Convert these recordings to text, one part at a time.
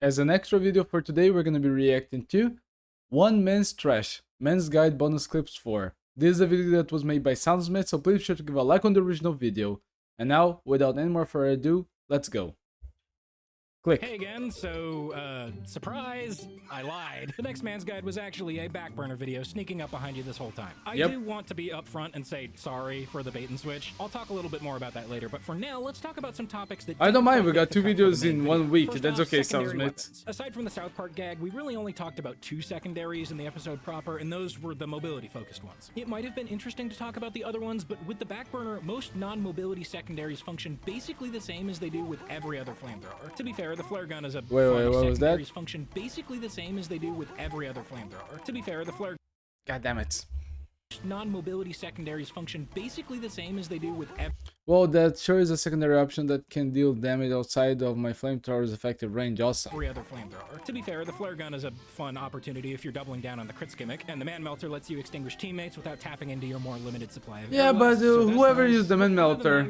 As an extra video for today, we're going to be reacting to One Man's Trash, Man's Guide Bonus Clips 4. This is a video that was made by SoundSmith, so please be sure to give a like on the original video. And now, without any more further ado, let's go. Click. Hey again, so, surprise, I lied. The next man's guide was actually a back burner video sneaking up behind you this whole time. I do want to be upfront and say sorry for the bait and switch. I'll talk a little bit more about that later, but for now, let's talk about some topics that I don't mind, we got 2 videos in 1 week, that's okay, SoundSmith. Aside from the South Park gag, we really only talked about 2 secondaries in the episode proper, and those were the mobility-focused ones. It might have been interesting to talk about the other ones, but with the back burner, most non-mobility secondaries function basically the same as they do with every other flamethrower. To be fair, the flare gun is a wait, what was that? Function basically the same as they do with every other flamethrower. To be fair, the flare God damn it. non-mobility secondaries function basically the same as they do with Well, that sure is a secondary option that can deal damage outside of my flamethrower's effective range also. every other flamethrower. To be fair, the flare gun is a fun opportunity if you're doubling down on the crits gimmick, and the Man Melter lets you extinguish teammates without tapping into your more limited supply of Yeah, but whoever used the Man Melter,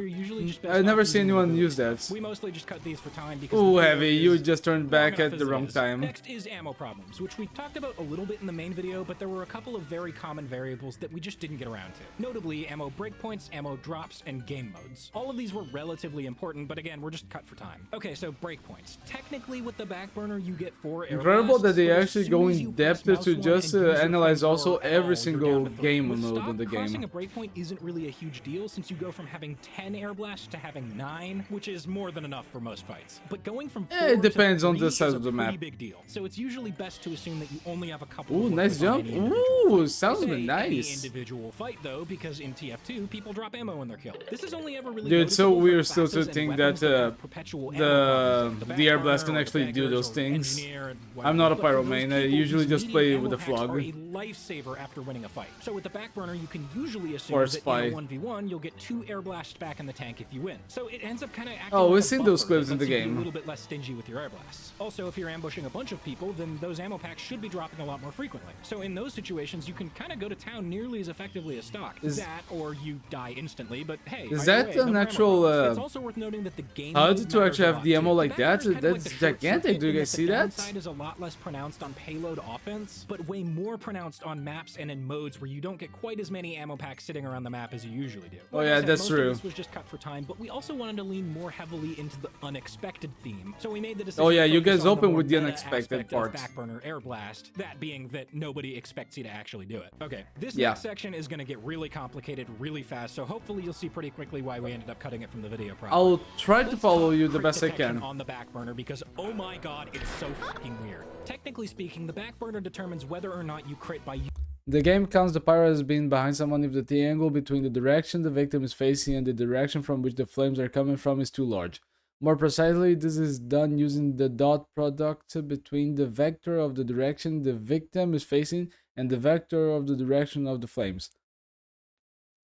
I never see see anyone use that. We mostly just cut these for time because Ooh, Heavy, you just turned back at the wrong time. Next is ammo problems, which we talked about a little bit in the main video, but there were a couple of very common variables that we just didn't get around to. Notably, ammo breakpoints, ammo drops, and game modes. All of these were relatively important, but again, we're just cut for time. Okay, so breakpoints. Technically, with the back burner, you get 4 air Incredible blasts, that they but actually as go soon as in you depth press to mouse just one and use your analyze also flamethrower at every all, single you're down to 3. game With mode stock, in the crossing game. a breakpoint isn't really a huge deal since you go from having 10 air blasts to having 9, which is more than enough for most fights. But going from 4 it depends to on 3 the size is of the a pretty map. big deal. So it's usually best to assume that you only have a couple Ooh, of nice weapons on jump. any individual Ooh, fight. sounds Say any nice. individual fight though, because in TF2 people drop ammo when they're killed. This is only ever really Dude, so noticeable for weird still to classes and think weapons that have perpetual ammo problems, like the air back blast burner can or actually do baggers those or things. engineer and I'm not a whatever. But pyro for main, those I people, usually these just medium play ammo with a packs flog. are a lifesaver after winning a fight. So with the back burner, you can usually assume Or a that spy. in a 1v1 you'll get 2 air blasts back in the tank if you win. So it ends up kind of acting Oh, like we've a seen those buffer clips that in the lets you be game. a little bit less stingy with your air blasts. Also, if you're ambushing a bunch of people, then those ammo packs should be dropping a lot more frequently. So in those situations, you can kind of go to town nearly as effectively as stock. That, or you die instantly, but hey, Is either that way, an no more ammo actual problems. It's also worth noting that the game HUD mode to matters actually a have lot, the ammo too. like The back that? burner is kind of That's like the short gigantic, circuit do you in guys that see the that? downside is a lot less pronounced on payload offense, but way more pronounced on maps and in modes where you don't get quite as many ammo packs sitting around the map as you usually do. Oh Like I yeah, said, that's most true. Of this was just cut for time, but we also wanted to lean more heavily into the unexpected theme. So we made the decision. Oh yeah, to you focus guys on open more with the meta unexpected aspect of part. back burner air blast. That being that nobody expects you to actually do it. Okay, this Yeah. next section is going to get really complicated really fast, so hopefully you'll see pretty quickly why we ended up cutting it from the video proper. I'll try to Let's follow talk you the crit best I detection can. on the back burner because oh my god, it's so fucking weird. Technically speaking, the back burner determines whether or not you crit by The game counts the pyro as being behind someone if the triangle between the direction the victim is facing and the direction from which the flames are coming from is too large. More precisely, this is done using the dot product between the vector of the direction the victim is facing and the vector of the direction of the flames.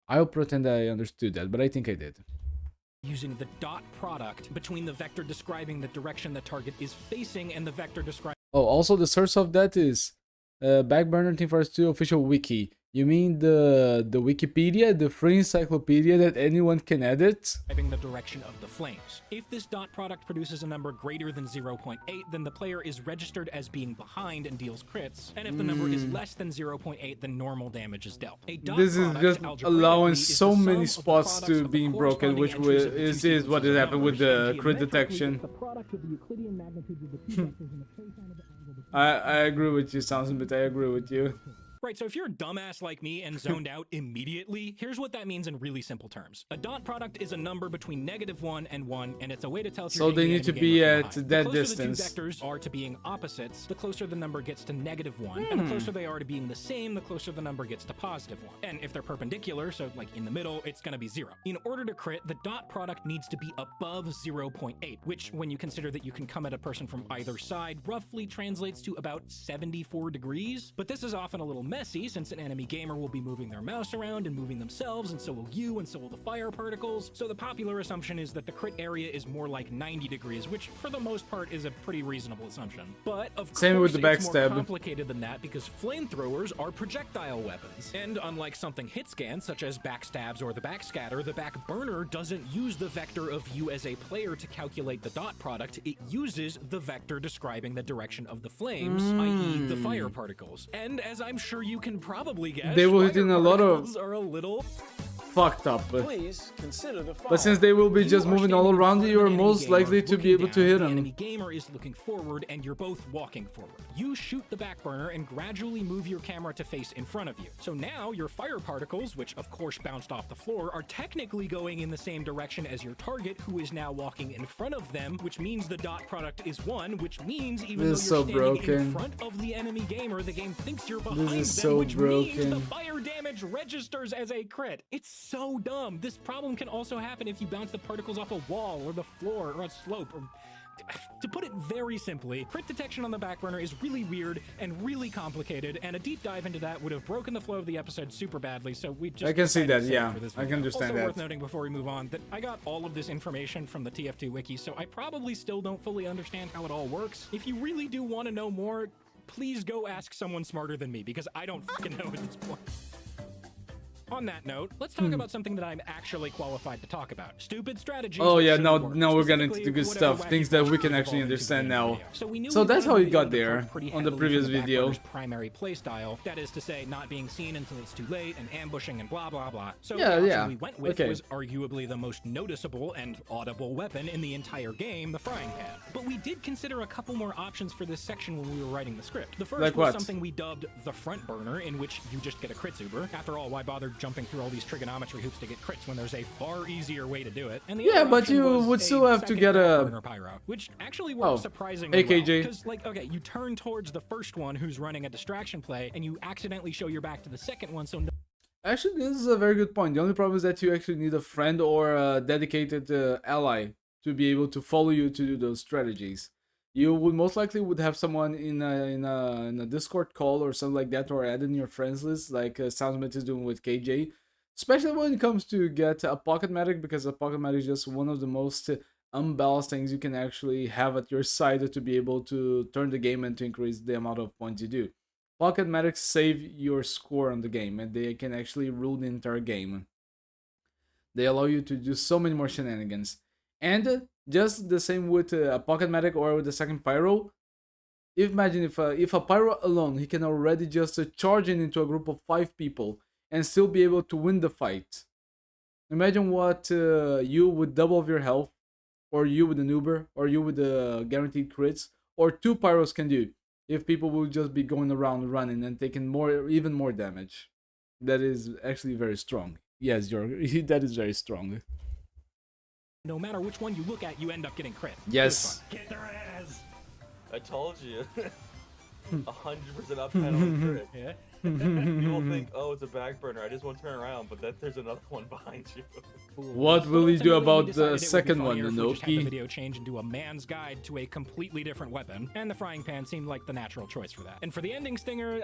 I'll pretend I understood that, but I think I did. using the dot product between the vector describing the direction the target is facing and the vector describing Oh, also the source of that is Backburner Team Fortress 2 official wiki. You mean the Wikipedia, the free encyclopedia that anyone can edit? the direction of the flames. If this dot product produces a number greater than 0.8, then the player is registered as being behind and deals crits, and if the number is less than 0.8, then normal damage is dealt. A dot This is product, just algebraically, allowing is so the sum many of the spots products to of the being broken, corresponding which entries of the is two what sequences of happened with numbers, the and crit geometrically, detection. the product of the Euclidean magnitudes of the two vectors and the cosine of the angle between I agree with you, SoundSmith, I agree with you. Right, so if you're a dumbass like me and zoned out immediately, here's what that means in really simple terms. A dot product is a number between -1 and 1, and it's a way to tell if you're So they getting need to ahead of be the game or at behind. that The closer distance. the two vectors are to being opposites, the closer the number gets to -1, and the closer they are to being the same, the closer the number gets to +1. And if they're perpendicular, so like in the middle, it's gonna be 0. In order to crit, the dot product needs to be above 0.8, which when you consider that you can come at a person from either side, roughly translates to about 74 degrees. But this is often a little messy since an enemy gamer will be moving their mouse around and moving themselves, and so will you, and so will the fire particles. So the popular assumption is that the crit area is more like 90 degrees, which for the most part is a pretty reasonable assumption. But of Same course, with the it's more backstab. complicated than that because flamethrowers are projectile weapons. And unlike something hit scan, such as backstabs or the backscatter, the back burner doesn't use the vector of you as a player to calculate the dot product. It uses the vector describing the direction of the flames, i.e. the fire particles. And as I'm sure you can probably guess, They will fire hit in a lot of particles are a little fucked up. Please consider the But since they will be just moving all around, you are most likely to be able to hit The them. enemy gamer is looking forward and you're both walking forward. You shoot the back burner and gradually move your camera to face in front of you. So now your fire particles, which of course bounced off the floor, are technically going in the same direction as your target, who is now walking in front of them, which means the dot product is 1, which means even This is though so you're standing in broken. front of the enemy gamer, the game thinks you're behind them, is so which means the broken. fire damage registers as a crit. It's so dumb. This problem can also happen if you bounce the particles off a wall or the floor or a slope. Or to put it very simply, crit detection on the back burner is really weird and really complicated, and a deep dive into that would have broken the flow of the episode super badly, so we just I can see decided that, to save it yeah. for this I can video. understand also that. worth noting before we move on that I got all of this information from the TF2 wiki, so I probably still don't fully understand how it all works. If you really do want to know more, please go ask someone smarter than me, because I don't fucking know at this point. On that note, let's talk about something that I'm actually qualified to talk about. Stupid strategies. Oh yeah, that now shouldn't work. now we're getting into Specifically, the good whatever stuff, wacky things that we bullshit can evolved actually into understand the now. video. So we knew So we that's wanted how the he got video to there pull pretty on the heavily previous from the video. backburner's primary playstyle, that is to say, not being seen until it's too late and ambushing and blah blah blah. So Yeah, the yeah. option we went with Okay. was arguably the most noticeable and audible weapon in the entire game, the frying pan. But we did consider a couple more options for this section when we were writing the script. The first Like was what? something we dubbed the front burner, in which you just get a crit uber. After all, why bother jumping through all these trigonometry hoops to get crits when there's a far easier way to do it? And the Yeah, other but option you was would a still have to second get a- burner pyro, which actually Oh, works surprisingly AKJ. well. Because, like, okay, you turn towards the first one who's running a distraction play, and you accidentally show your back to the second one, so no Actually, this is a very good point. The only problem is that you actually need a friend or a dedicated ally to be able to follow you to do those strategies. You would most likely would have someone in a Discord call or something like that, or add in your friends list, like SoundSmith is doing with KJ. Especially when it comes to get a pocket medic, because a pocket medic is just one of the most unbalanced things you can actually have at your side to be able to turn the game and to increase the amount of points you do. Pocket medics save your score on the game, and they can actually rule the entire game. They allow you to do so many more shenanigans. And just the same with a pocket medic or with the second pyro. Imagine if a pyro alone, he can already just charge in into a group of 5 people and still be able to win the fight. Imagine what you with double of your health, or you with an Uber, or you with the guaranteed crits, or 2 pyros can do if people will just be going around running and taking even more damage. That is actually very strong. Yes, that is very strong. no matter which one you look at, you end up getting crit. Yes. Get their ass! I told you. 100% up penalty crit. Yeah. People think, oh, it's a back burner. I just want to turn around, but then there's another one behind you. What will he do about the second one, Just had the Inoki? video change into a man's guide to a completely different weapon, and the frying pan seemed like the natural choice for that. And for the ending stinger,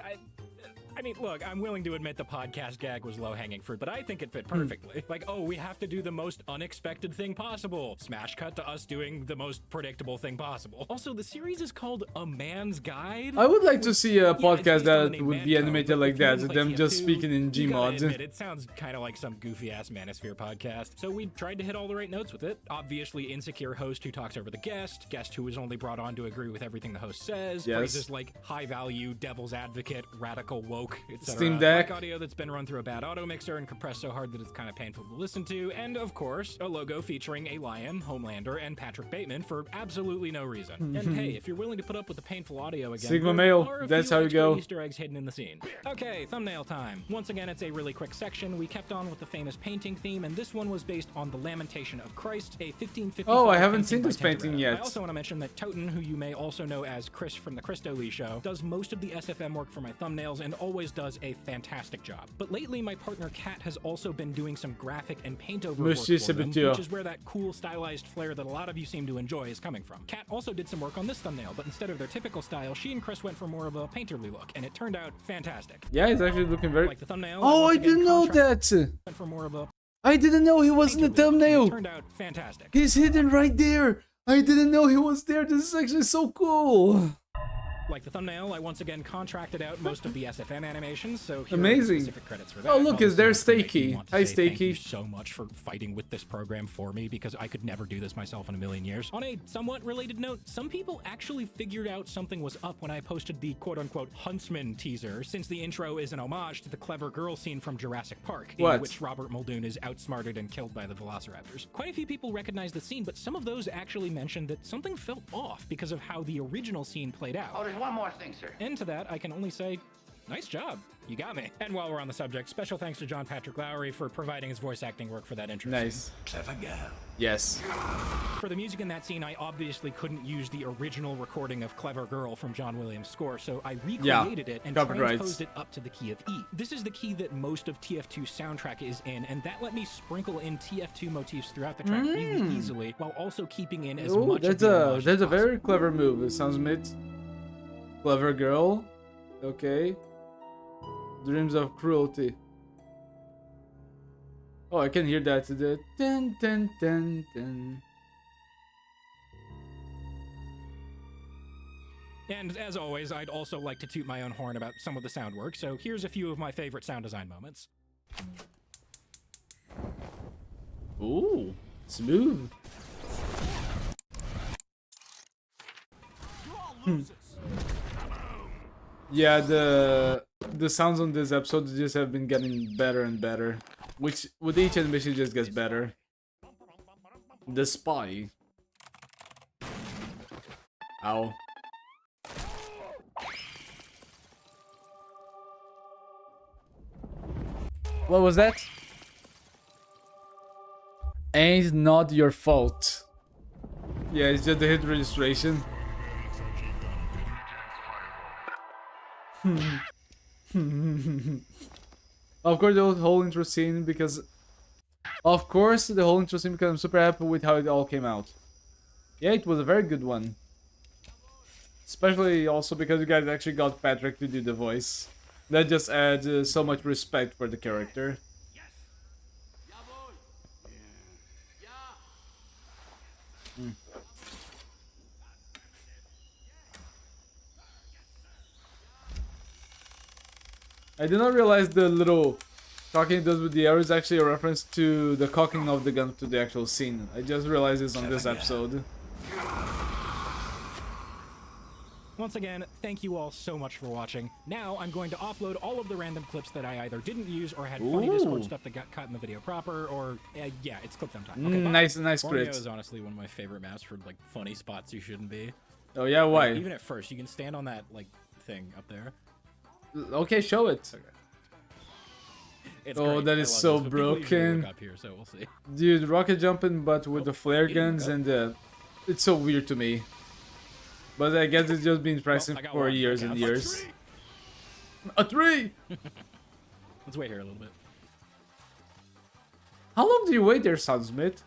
I mean, look, I'm willing to admit the podcast gag was low-hanging fruit, but I think it fit perfectly. Like, oh, we have to do the most unexpected thing possible. Smash cut to us doing the most predictable thing possible. Also, the series is called A Man's Guide. I would like to see a Yeah, it's podcast based on that the name would be Mann, animated but like if you that, didn't them play just TF2, speaking in you gotta Gmod. admit, it sounds kind of like some goofy-ass Manosphere podcast. So we tried to hit all the right notes with it. Obviously, insecure host who talks over the guest who is only brought on to agree with everything the host says, Yes. phrases like high-value, devil's advocate, radical woke, etc. Steam Deck. Mic audio that's been run through a bad auto mixer and compressed so hard that it's kind of painful to listen to, and of course, a logo featuring a lion, Homelander, and Patrick Bateman for absolutely no reason. And hey, if you're willing to put up with the painful audio again, Sigma there male, are a that's few how you extra go. Easter eggs hidden in the scene. Okay, thumbnail time. Once again, it's a really quick section. We kept on with the famous painting theme, and this one was based on The Lamentation of Christ, a 1555 Oh, I haven't painting seen by this painting Tintoretto. yet. I also want to mention that Toten, who you may also know as Chris from the Christo Lee Show, does most of the SFM work for my thumbnails and always always does a fantastic job. But lately, my partner Kat has also been doing some graphic and paint-over work Monsieur for them, Saboteur. which is where that cool stylized flair that a lot of you seem to enjoy is coming from. Kat also did some work on this thumbnail, but instead of their typical style, she and Chris went for more of a painterly look, and it turned out fantastic. Yeah, he's actually looking very... Like the thumbnail. Oh, I once again didn't know contrasted that! for more of a I didn't know he was in the painterly look, and thumbnail! it turned out fantastic. He's hidden right there! I didn't know he was there. This is actually so cool! Like the thumbnail, I once again contracted out most of the SFN animations, so here Amazing. are the specific credits for that. Oh, look, is there Obviously, I make me Stakey? want to Hi, say Thank you Stakey. so much for fighting with this program for me, because I could never do this myself in a million years. On a somewhat related note, some people actually figured out something was up when I posted the quote-unquote Huntsman teaser, since the intro is an homage to the clever girl scene from Jurassic Park, What? in which Robert Muldoon is outsmarted and killed by the velociraptors. Quite a few people recognized the scene, but some of those actually mentioned that something felt off because of how the original scene played out. Oh, there's one more thing, sir. And to that, I can only say, nice job. You got me. And while we're on the subject, special thanks to John Patrick Lowry for providing his voice acting work for that intro scene. Nice. Clever girl. Yes. For the music in that scene, I obviously couldn't use the original recording of Clever Girl from John Williams' score, so I recreated it and copyrights. transposed it up to the key of E. This is the key that most of TF2's soundtrack is in, and that let me sprinkle in TF2 motifs throughout the track really easily, while also keeping in as Ooh, much of that's the a homage that's as a very possible. clever move. It sounds mid. Clever girl. Okay. Dreams of cruelty. Oh, I can hear that. The dun dun dun dun. And as always, I'd also like to toot my own horn about some of the sound work, so here's a few of my favorite sound design moments. Ooh, smooth. Yeah, the sounds on this episode just have been getting better and better, which with each animation just gets better. The spy. Ow. What was that? Ain't not your fault. Yeah, it's just the hit registration. Of course, the whole intro scene because... Of course, the whole intro scene because I'm super happy with how it all came out. Yeah, it was a very good one. Especially also because you guys actually got Patrick to do the voice. That just adds so much respect for the character. I did not realize the little cocking it does with the arrow is actually a reference to the cocking of the gun to the actual scene. I just realized this on this episode. Once again, thank you all so much for watching. Now I'm going to offload all of the random clips that I either didn't use or had funny Discord stuff that got cut in the video proper, or yeah, it's clip time. Okay, bye. Nice Borneo crit. is honestly one of my favorite maps for like funny spots you shouldn't be. Oh yeah, why? Like, even at first, you can stand on that like thing up there. Okay, show it. Okay. It's Oh, great. that I is love so this, but people usually broken. look up here, so we'll see. Dude, rocket jumping, but with the flare he didn't guns go. and it's so weird to me. But I guess it's just been practicing I got for one. years Okay, and that's years. A tree! Let's wait here a little bit. How long do you wait there, SoundSmith?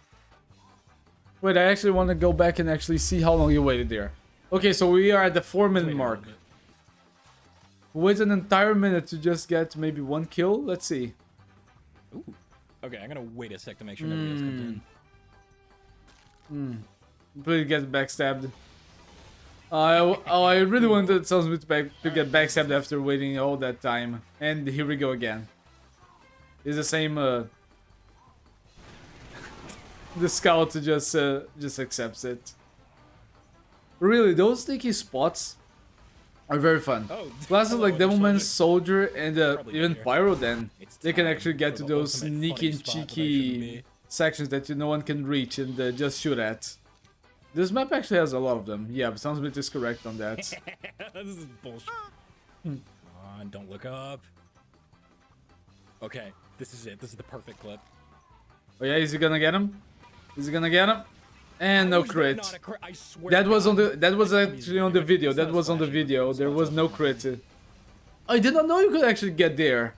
Wait, I actually want to go back and actually see how long you waited there. Okay, so we are at the 4-minute Wait here a mark. little bit. Wait an entire minute to just get maybe one kill? Let's see. Ooh. Okay, I'm gonna wait a sec to make sure nobody else comes in. Please get backstabbed. I really wanted SoundSmith to get backstabbed after waiting all that time. And here we go again. It's the same, the scout just accepts it. Really, those sticky spots are very fun. Oh, Classes hello, like Winter Devilman, Soldier. Soldier, and Probably even here. Pyro then, It's they can time actually get for to the those ultimate sneaky funny and spot that I shouldn't cheeky be. sections that no one can reach and just shoot at. This map actually has a lot of them. Yeah, SoundSmith is correct on that. This is bullshit. Come on, don't look up. Okay, this is it. This is the perfect clip. Oh yeah, is he gonna get him? Is he gonna get him? And no How is that crit. not a crit? I swear That to was God. on the. That was actually on the video. It's That not was on the flashing. video. It's There not was no flashing. crit. I did not know you could actually get there.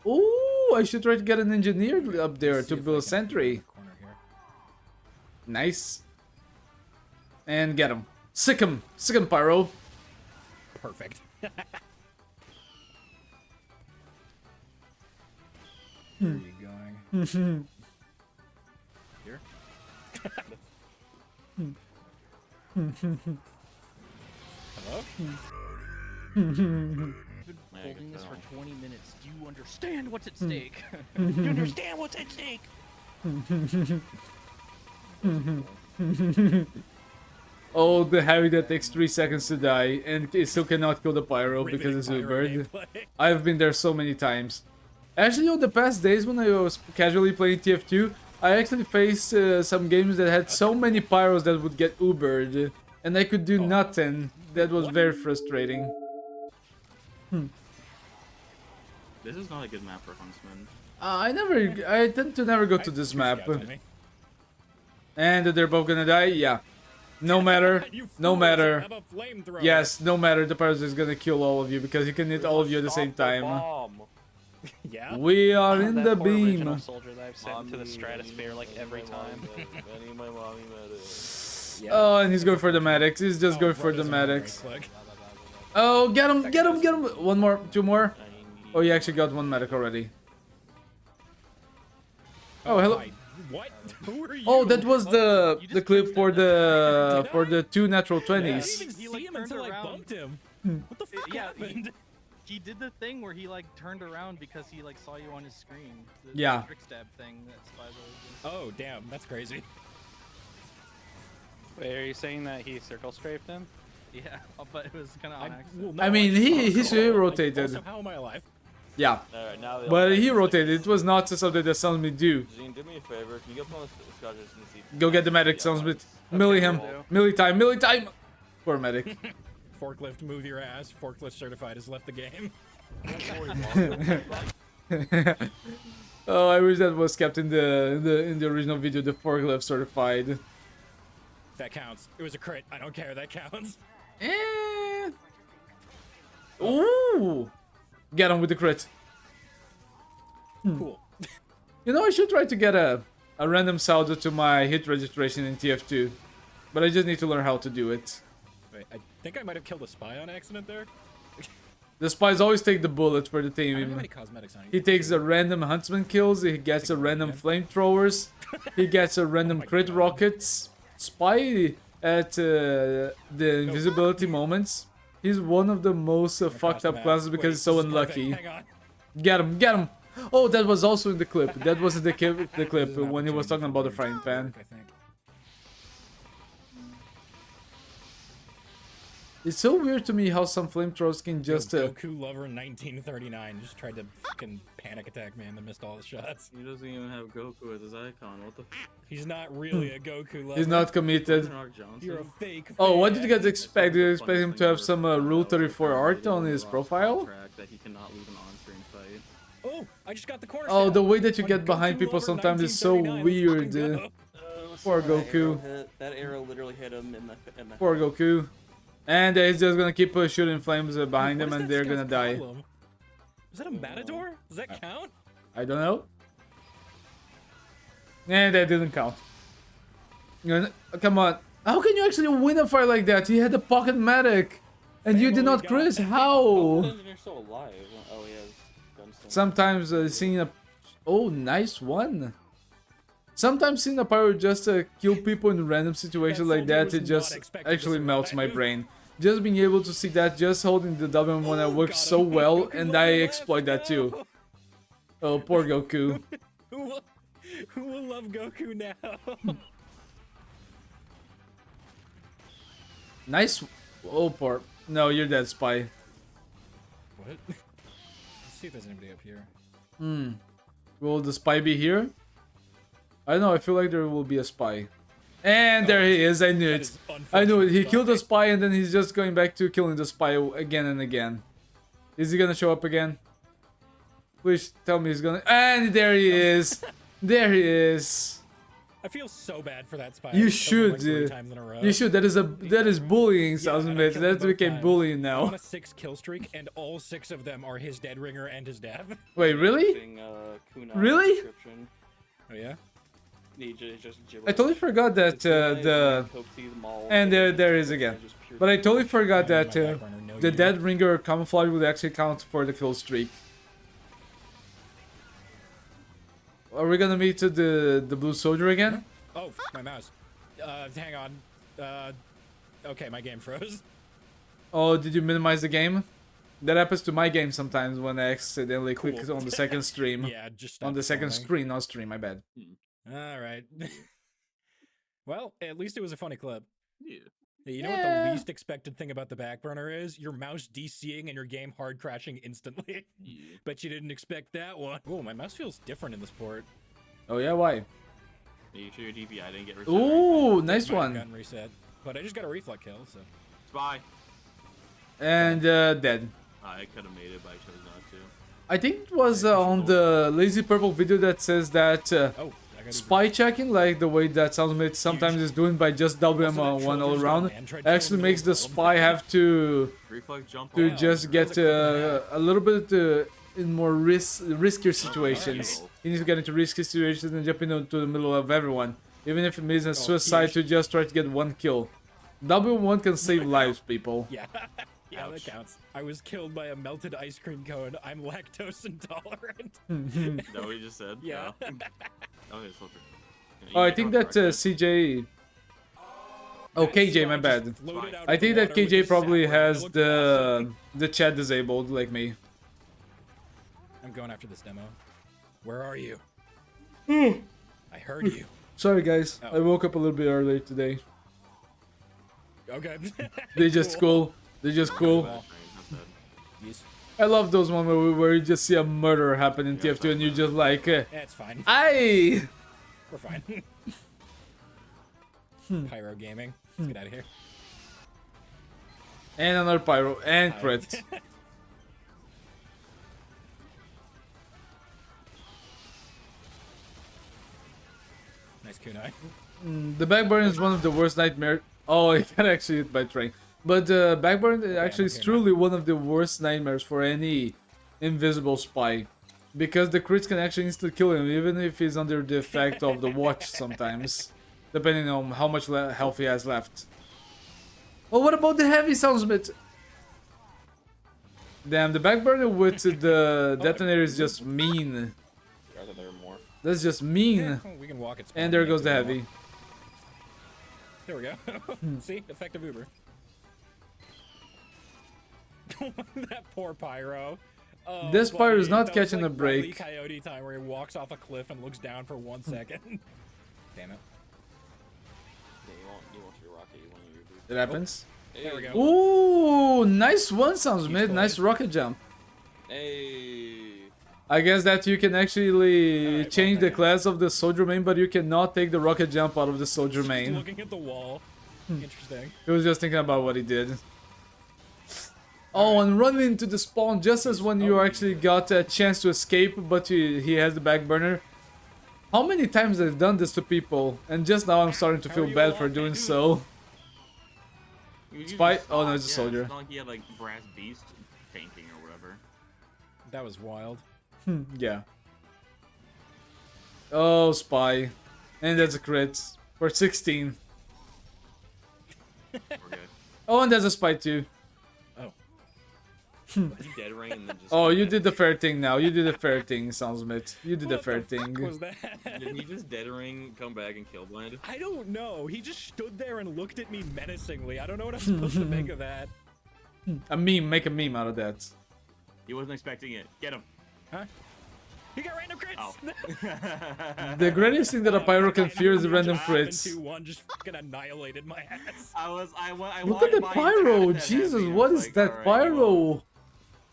Oh, I should try to get an engineer up there to build a sentry. Nice. And get him. Sick him, Pyro. Perfect. Where are you going? Here? Hello? Been holding this for 20 minutes. Do you understand what's at stake? Do you understand what's at stake? Oh, the heavy that takes 3 seconds to die and it still cannot kill the Pyro because it's Ubered. I've been there so many times. Actually, on the past days when I was casually playing TF2, I actually faced some games that had so many Pyros that would get Ubered. And I could do nothing. That was very frustrating. This is not a good map for Huntsman. I tend to never go to this map. And they're both gonna die? Yeah. No matter. No matter. Yes, no matter. The Pyro is gonna kill all of you because he can hit all of you at the same time. Yeah. We are in the Poor beam. original soldier that I've sent into the stratosphere like every time. Oh, and he's going for the medics. He's just going for the medics. Oh, get him, get him, get him. One more, 2 more. Oh, he actually got 1 medic already. Oh, hello. What? Who are you? Oh, that was the clip for the 2 natural 20s. I didn't even see him until I bumped him. What the fuck happened? He did the thing where he like turned around because he like saw you on his screen. The Yeah. trick stab thing that spies always do. Oh, damn. That's crazy. Wait, are you saying that he circle strafed him? Yeah, but it was kind of on accident. I mean, he rotated. Also, how am I alive? Yeah. Alright, now they all But die. he rotated. It was not something that SoundSmith do. Zine, do me a favor. Can you go on the Scottish and see? Go get the medic, SoundSmith. Melee him. Melee time, melee time. Poor medic. Forklift, move your ass. Forklift certified has left the game. Oh, I wish that was kept in the original video. The forklift certified. That counts. It was a crit. I don't care. That counts. Eh. Ooh. Get him with the crit. Cool. You know, I should try to get a random saldo to my hit registration in TF2. But I just need to learn how to do it. Wait, I think I might have killed a spy on accident there. The spies always take the bullet for the I don't have team. any cosmetics on. He takes a random huntsman kills, he gets a random flamethrowers, he gets a random crit rockets. Spy at the invisibility moments. He's one of the most fucked up classes because he's so unlucky. Hang on. Get him, get him! Oh, that was also in the clip. That was in the clip when he was talking about the frying pan. I think. It's so weird to me how some flamethrowers can just... Goku lover 1939 just tried to fucking panic attack me and then missed all the shots. He doesn't even have Goku as his icon. What the f? He's not really a Goku lover. He's not committed. Rock Johnson? Hmm. You're a fake. Oh, what fan. did you guys expect? Did you expect him to have some Rule 34 art on his profile? That he cannot leave an on-screen fight. Oh, I just got the corner. Oh, stab. the way that you On get behind Goku people lover sometimes is so 1939. Let's weird. fucking go. Poor Goku. That arrow literally hit him in the Poor Goku. And he's just gonna keep shooting flames behind What them is and that they're guy's gonna die. problem? Is that a matador? Does that count? I don't know. And that didn't count. Come on. How can you actually win a fight like that? He had a pocket medic. And you did not crit. How? engineer's still alive. Oh, he has gunslinger. Sometimes seeing a... Oh, nice one. Sometimes seeing a pyro just kill people in random situations like soldier that, was it not just expected to actually melts my survive. brain. Just being able to see that, just holding the W1 works so well, and I exploit that too. Oh, poor Goku. Who will love Goku now? Nice. Oh, poor. No, you're dead, Spy. What? Let's see if there's anybody up here. Will the Spy be here? I don't know, I feel like there will be a Spy. And there he is, I knew That it. is I knew it. He unfortunate. killed the Spy and then he's just going back to killing the Spy again and again. Is he gonna show up again? Please tell me he's gonna... And there he is! There he is! I feel so bad for that spy. You I killed him, should, like, 3 dude. times in a row. You should. That is bullying, Yeah, and I SoundSmith. killed him That both became times. bullying I'm on now. a 6 kill streak, and all 6 of them are his dead ringer and his dev. Wait, really? Thing, Kunai Really? description. Oh yeah. He just gibberish. I totally forgot that It's Kunai, the Coke Tea, the mall, and there is again. just pure But I totally forgot Yeah, that my backburner, no the you. dead ringer camouflage would actually count for the kill streak. Are we gonna meet the blue soldier again? Oh, my mouse. Hang on. Okay, my game froze. Oh, did you minimize the game? That happens to my game sometimes when I accidentally click Cool. on the second stream. Yeah, just On the stop second scrolling. screen, not stream, my bad. All right. Well, at least it was a funny clip. Yeah. Hey, you know what Yeah. the least expected thing about the backburner is? Your mouse DCing and your game hard crashing instantly. Yeah. Bet you didn't expect that one. Oh, my mouse feels different in this port. Oh yeah, why? Are you sure your DPI didn't get reset? Ooh, nice Might have one. gotten reset, but I just got a reflect kill, so. Spy. And dead. I could have made it, but I chose not to. I think it was on the Lazy Purple video that says that Oh, I got spy checking, like the way that SoundSmith sometimes is doing by just doubling Also, that one all Trojan's around, got man tried to actually kill makes the him. spy have to Reflex jump. to off. just get a little bit in more riskier situations. Oh. He needs to get into risky situations and jump into the middle of everyone, even if it means a suicide huge. to just try to get one kill. Double one can save lives, people. Yeah. Yeah, that counts. I was killed by a melted ice cream cone. I'm lactose intolerant. Is that what you just said? Yeah. Okay, so Oh, I think that CJ. Oh, KJ, my bad. Floated out I of the think that water with KJ his probably sapper, and it has looked awesome. the chat disabled like me. I'm going after this demo. Where are you? I heard you. Sorry guys, Oh. I woke up a little bit early today. Okay. They just cool. They just cool. Well, That's bad. yes. I love those moments where you just see a murder happen in TF2 and you just like, Yeah, it's fine. aye! We're fine. Pyro gaming. Let's get out of here. And another pyro and crit. Nice kunai. The backburn is one of the worst nightmares. Oh, he got actually hit by train. But the backburn actually is okay, truly one of the worst nightmares for any invisible spy. Because the crits can actually instantly kill him, even if he's under the effect of the watch sometimes. Depending on how much health he has left. Well, what about the heavy SoundSmith? Damn, the backburner with the detonator is just mean. I thought there were more. That's just mean. Yeah, we can walk it. And there goes the heavy. There we go. See? Effective Uber. That poor pyro. Oh, This pyro is buddy, not that was catching like a break. Wile E. Coyote time where he walks off a cliff and looks down for 1 second. Damn it. Yeah, you want your rocket, you want your boost. It happens. There we go. Ooh, nice one, SoundSmith. Useful. Nice rocket jump. Hey. I guess that you can actually Alright, change well, the class of the soldier main, but you cannot take the rocket jump out of the soldier Just main. looking at the wall. Interesting. He was just thinking about what he did. Oh, and running into the spawn just as when you actually got a chance to escape, but he has the back burner. How many times I've done this to people, and just now I'm starting to How feel are you bad for alive? doing so. You Spy- just oh, no, it's a yeah, soldier. It's not like he had like brass beast painting or whatever. That was wild. Yeah. Oh, spy. And that's a crit. For 16. We're good. Oh, and there's a spy too. Oh. He dead ring and then just. Oh, you did the fair thing now. You did the fair thing, SoundSmith. You did the What fair the fuck thing. was that? Didn't he just dead ring, come back and kill blind? I don't know. He just stood there and looked at me menacingly. I don't know what I'm supposed to make of that. A meme. Make a meme out of that. He wasn't expecting it. Get him. Huh? He got random crits! Oh. The greatest thing that a pyro can fear is the random crits. 2-1 just fucking annihilated my ass. I Look at the walked by pyro! and tapped that Jesus, heavy, and I what was is like, that alright, you pyro? won't.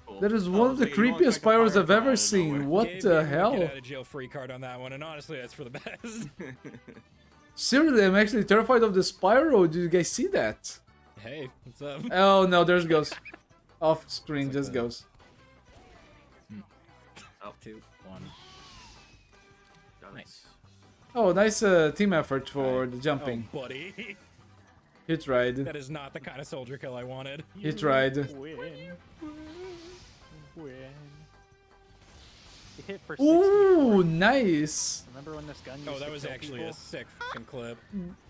Cool. That is I one was of the like, you won't creepiest expect a pyros pyro I've to come ever out of seen. nowhere. What Gabe the gave me a hell? Get out of jail free card on that one, and honestly, that's for the best. Seriously, I'm actually terrified of this pyro. Did you guys see that? Hey, what's up? Oh no, there's goes. Off screen, It's just like goes. Up 2-1. Got it. Nice. Oh, nice team effort for the jumping. Oh, buddy. He tried. That is not the kind of soldier kill I wanted. He tried. Win. Win. He hit for 60. Ooh, nice. Remember when this gun used Oh, to that was kill actually people? a sick fucking clip.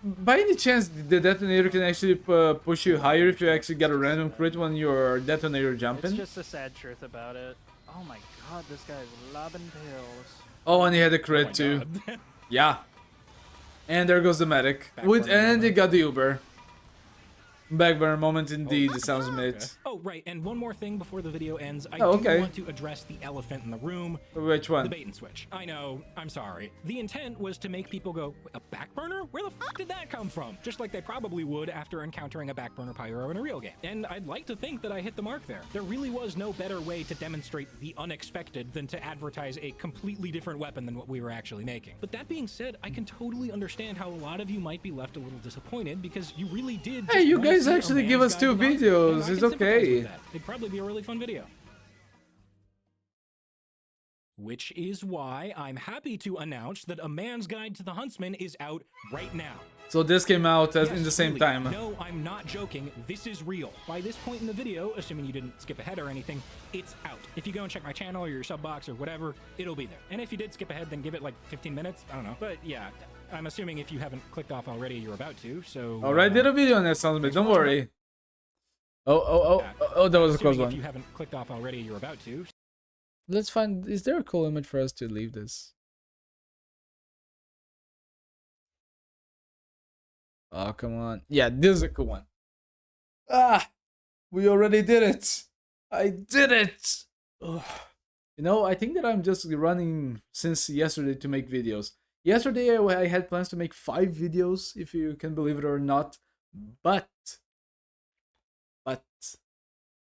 By any chance, the detonator can actually push you higher if you actually get a random crit when your detonator It's jumping? just the sad truth about it. Oh my god, this guy's lobbing pills. Oh, and he had a Oh crit my too. God. Yeah. And there goes the medic. With Backburner and he moment. got the Uber. Backburner moment indeed, it sounds mid. Okay. Oh, right, and one more thing before the video ends. I Oh, do okay. want to address the elephant in the room. Which The one? bait and switch. I know, I'm sorry. The intent was to make people go, a backburner? Where the fuck did that come from? Just like they probably would after encountering a backburner pyro in a real game. And I'd like to think that I hit the mark there. There really was no better way to demonstrate the unexpected than to advertise a completely different weapon than what we were actually making. But that being said, I can totally understand how a lot of you might be left a little disappointed because you really did Hey, just you wanna guys see a actually give man's us guide 2 to the hunt, and videos, I it's can sympathize okay. with that. It'd probably be a really fun video. Which is why I'm happy to announce that A Man's Guide to the Huntsman is out right now. So this came out Yes, in the same really. time. No, I'm not joking. This is real. By this point in the video, assuming you didn't skip ahead or anything, it's out. If you go and check my channel or your sub box or whatever, it'll be there. And if you did skip ahead, then give it like 15 minutes. I don't know. But yeah, I'm assuming if you haven't clicked off already, you're about to. So. Alright, did a video on that sounds mid, don't worry. Oh, that was a close Assuming if one. you haven't clicked off already, you're about to. Let's find, is there a cool image for us to leave this? Oh, come on. Yeah, this is a cool one. Ah, we already did it. I did it. Ugh. You know, I think that I'm just running since yesterday to make videos. Yesterday I had plans to make 5 videos, if you can believe it or not. But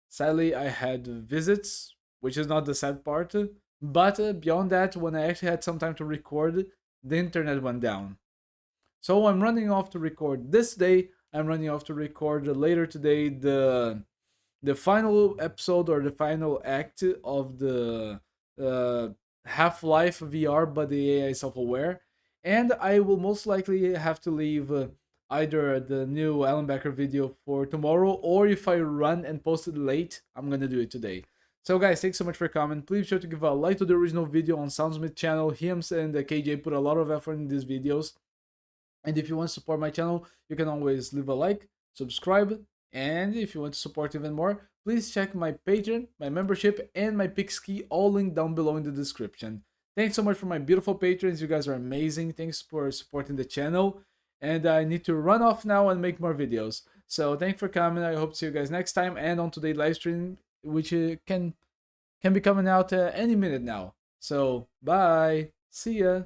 sadly I had visits, which is not the sad part. But beyond that, when I actually had some time to record, the internet went down. So I'm running off to record this day. I'm running off to record later today the final episode or the final act of the Half-Life VR, but the AI self-aware. And I will most likely have to leave either the new Alan Becker video for tomorrow, or if I run and post it late, I'm gonna do it today. So guys, thanks so much for coming. Please sure to give a like to the original video on SoundSmith channel. Him and KJ put a lot of effort in these videos. And if you want to support my channel, you can always leave a like, subscribe, and if you want to support even more, please check my Patreon, my membership, and my Pixkey, all linked down below in the description. Thanks so much for my beautiful patrons. You guys are amazing. Thanks for supporting the channel. And I need to run off now and make more videos. So thanks for coming. I hope to see you guys next time and on today's live stream, which can be coming out any minute now. So bye. See ya.